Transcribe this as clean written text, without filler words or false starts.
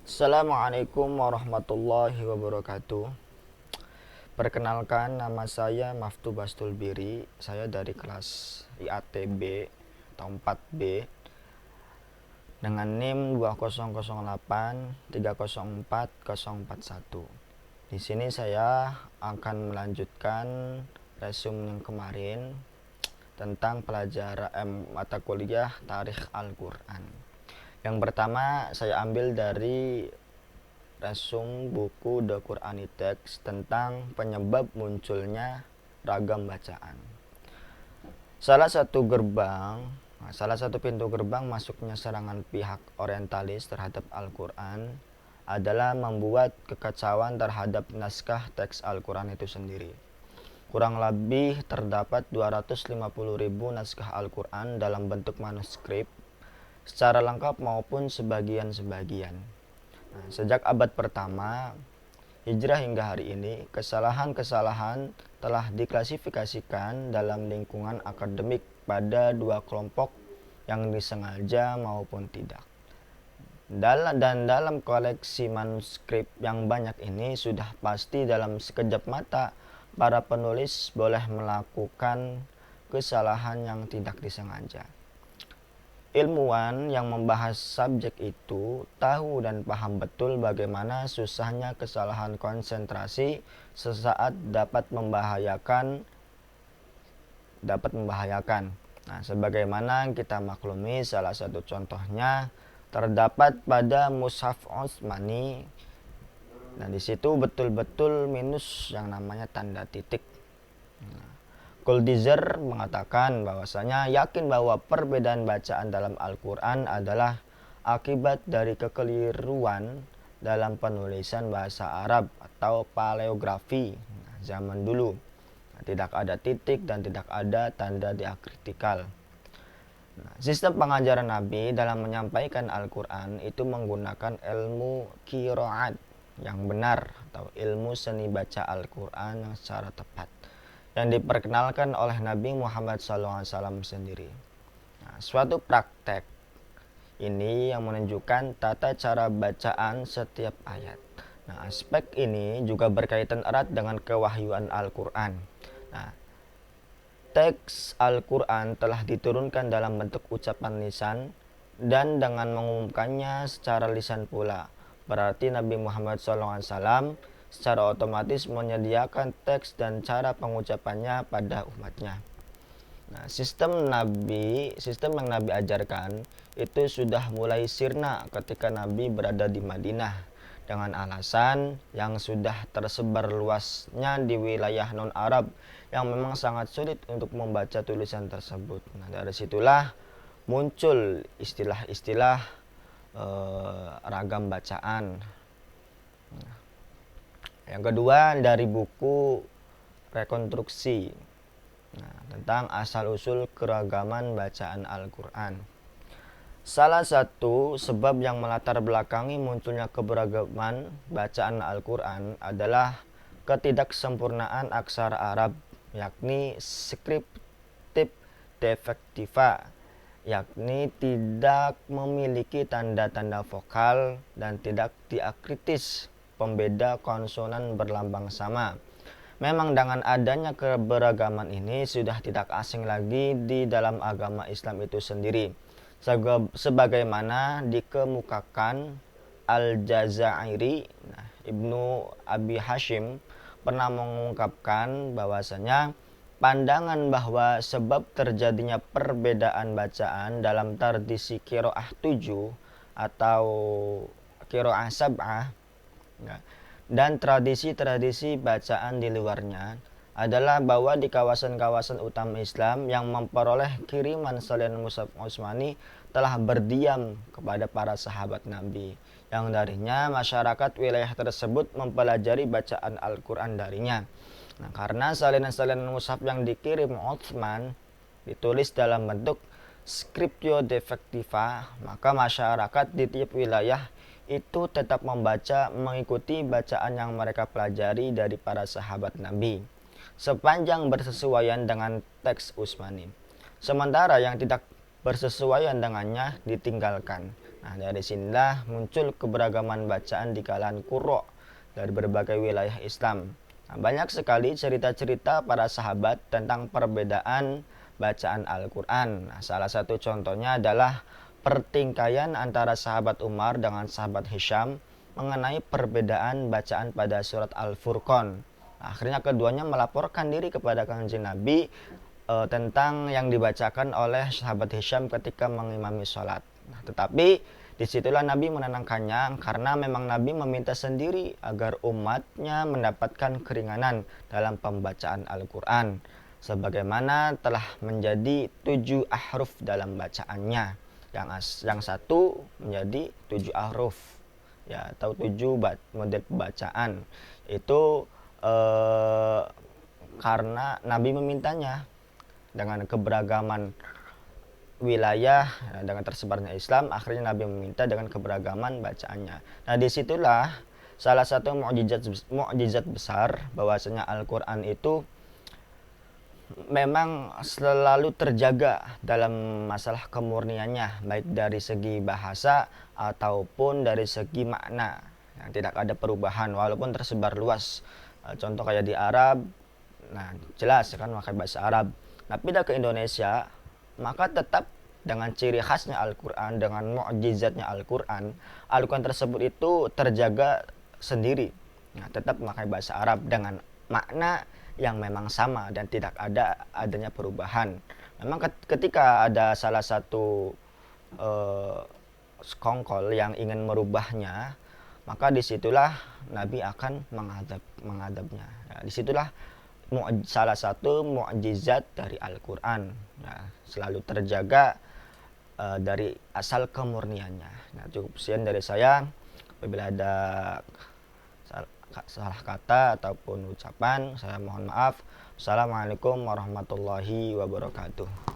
Assalamualaikum warahmatullahi wabarakatuh. Perkenalkan, nama saya Maftu Bastul Biri. Saya dari kelas IATB atau 4B dengan NIM 200830441. Di sini saya akan melanjutkan resume yang kemarin tentang pelajaran mata kuliah Tarikh Al-Qur'an. Yang pertama saya ambil dari resume buku The Quranic Text tentang penyebab munculnya ragam bacaan. Salah satu pintu gerbang masuknya serangan pihak orientalis terhadap Al-Quran adalah membuat kekacauan terhadap naskah teks Al-Quran itu sendiri. Kurang lebih terdapat 250.000 naskah Al-Quran dalam bentuk manuskrip secara lengkap maupun sebagian-sebagian. Sejak abad pertama Hijrah hingga hari ini, kesalahan-kesalahan telah diklasifikasikan dalam lingkungan akademik pada dua kelompok yang disengaja maupun tidak. Dalam koleksi manuskrip yang banyak ini sudah pasti dalam sekejap mata para penulis boleh melakukan kesalahan yang tidak disengaja. Ilmuwan yang membahas subjek itu tahu dan paham betul bagaimana susahnya kesalahan konsentrasi sesaat dapat membahayakan. Nah, sebagaimana kita maklumi, salah satu contohnya terdapat pada Mushaf Utsmani. Nah, di situ betul-betul minus yang namanya tanda titik. Goldizer mengatakan bahwasanya yakin bahwa perbedaan bacaan dalam Al-Quran adalah akibat dari kekeliruan dalam penulisan bahasa Arab atau paleografi zaman dulu. Tidak ada titik dan tidak ada tanda diakritikal. Sistem pengajaran Nabi dalam menyampaikan Al-Quran itu menggunakan ilmu qiraat yang benar atau ilmu seni baca Al-Quran yang secara tepat yang diperkenalkan oleh Nabi Muhammad SAW sendiri. Suatu praktek ini yang menunjukkan tata cara bacaan setiap ayat. Aspek ini juga berkaitan erat dengan kewahyuan Al-Quran. Teks Al-Quran telah diturunkan dalam bentuk ucapan lisan dan dengan mengumumkannya secara lisan pula. Berarti Nabi Muhammad SAW secara otomatis menyediakan teks dan cara pengucapannya pada umatnya. Sistem yang Nabi ajarkan itu sudah mulai sirna ketika Nabi berada di Madinah dengan alasan yang sudah tersebar luasnya di wilayah non-Arab yang memang sangat sulit untuk membaca tulisan tersebut. Dari situlah muncul istilah-istilah ragam bacaan. Yang kedua dari buku rekonstruksi tentang asal-usul keragaman bacaan Al-Quran. Salah satu sebab yang melatar belakangi munculnya keberagaman bacaan Al-Quran adalah ketidaksempurnaan aksara Arab, yakni scriptif defectiva, yakni tidak memiliki tanda-tanda vokal dan tidak diakritis pembeda konsonan berlambang sama. Memang dengan adanya keberagaman ini sudah tidak asing lagi di dalam agama Islam itu sendiri. Sebagaimana dikemukakan Al-Jazairi, Ibnu Abi Hashim pernah mengungkapkan bahwasanya pandangan bahwa sebab terjadinya perbedaan bacaan dalam tradisi qiraah 7 atau qiraah 7 dan tradisi-tradisi bacaan di luarnya adalah bahwa di kawasan-kawasan utama Islam yang memperoleh kiriman salinan Mushaf Utsmani telah berdiam kepada para sahabat Nabi, yang darinya masyarakat wilayah tersebut mempelajari bacaan Al-Quran darinya. Karena salinan-salinan mushaf yang dikirim Utsman ditulis dalam bentuk scriptio defectiva, maka masyarakat di tiap wilayah itu tetap membaca mengikuti bacaan yang mereka pelajari dari para sahabat Nabi sepanjang bersesuaian dengan teks Utsmani. Sementara yang tidak bersesuaian dengannya ditinggalkan. Nah, dari sinilah muncul keberagaman bacaan di kalangan qurra dari berbagai wilayah Islam. Nah, banyak sekali cerita-cerita para sahabat tentang perbedaan bacaan Al-Quran. Nah, salah satu contohnya adalah pertingkaian antara sahabat Umar dengan sahabat Hisham mengenai perbedaan bacaan pada surat Al-Furqan. Nah, akhirnya keduanya melaporkan diri kepada Kanjeng Nabi tentang yang dibacakan oleh sahabat Hisham ketika mengimami sholat. Nah, tetapi disitulah Nabi menenangkannya karena memang Nabi meminta sendiri agar umatnya mendapatkan keringanan dalam pembacaan Al-Quran, sebagaimana telah menjadi 7 ahruf dalam bacaannya. Yang satu menjadi 7 ahruf, ya, atau 7 model pembacaan. Itu karena Nabi memintanya. Dengan keberagaman wilayah, dengan tersebarnya Islam, akhirnya Nabi meminta dengan keberagaman bacaannya. Nah, disitulah salah satu mukjizat besar bahwasanya Al-Quran itu memang selalu terjaga dalam masalah kemurniannya, baik dari segi bahasa ataupun dari segi makna. Nah, tidak ada perubahan walaupun tersebar luas. Contoh kayak di Arab, nah jelas kan pakai bahasa Arab. Nah, pindah ke Indonesia, maka tetap dengan ciri khasnya Al-Quran, dengan mukjizatnya Al-Quran, Al-Quran tersebut itu terjaga sendiri. Nah, tetap memakai bahasa Arab dengan makna yang memang sama dan tidak adanya perubahan. Memang ketika ada salah satu sekongkol yang ingin merubahnya, maka disitulah Nabi akan mengadabnya. Nah, disitulah salah satu mukjizat dari Al-Quran, ya, selalu terjaga dari asal kemurniannya. Nah, cukup sekian dari saya. Apabila ada salah kata ataupun ucapan, saya mohon maaf. Assalamualaikum warahmatullahi wabarakatuh.